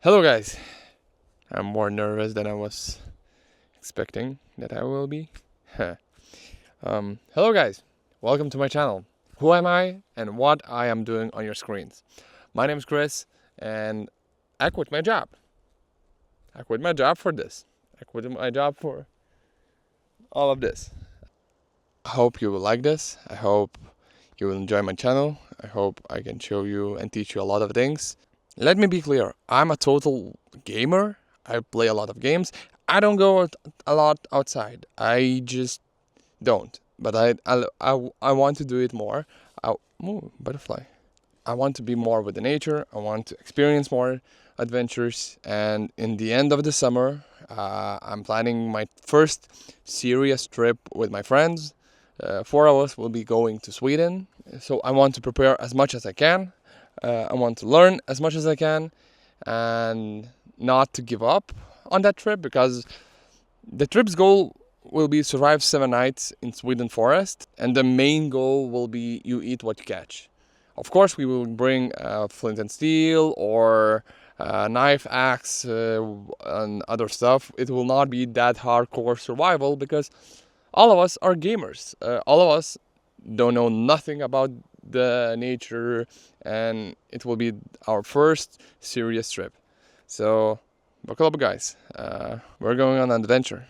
Hello guys, I'm more nervous than I was expecting that I will be. Hello guys, welcome to my channel. Who am I and what I am doing on your screens? My name is Chris and I quit my job. I quit my job for this. I quit my job for all of this. I hope you will like this. I hope you will enjoy my channel. I hope I can show you and teach you a lot of things. Let me be clear, I'm a total gamer. I play a lot of games. I don't go a lot outside. I just don't. But I want to do it more. Butterfly. I want to be more with the nature. I want to experience more adventures. And in the end of the summer, I'm planning my first serious trip with my friends. 4 of us will be going to Sweden. So I want to prepare as much as I can. I want to learn as much as I can and not to give up on that trip, because the trip's goal will be survive 7 nights in Sweden forest, and the main goal will be you eat what you catch. Of course, we will bring flint and steel or knife, axe, and other stuff. It will not be that hardcore survival because all of us are gamers. All of us don't know nothing about the nature, and it will be our first serious trip. So buckle up guys, we're going on an adventure.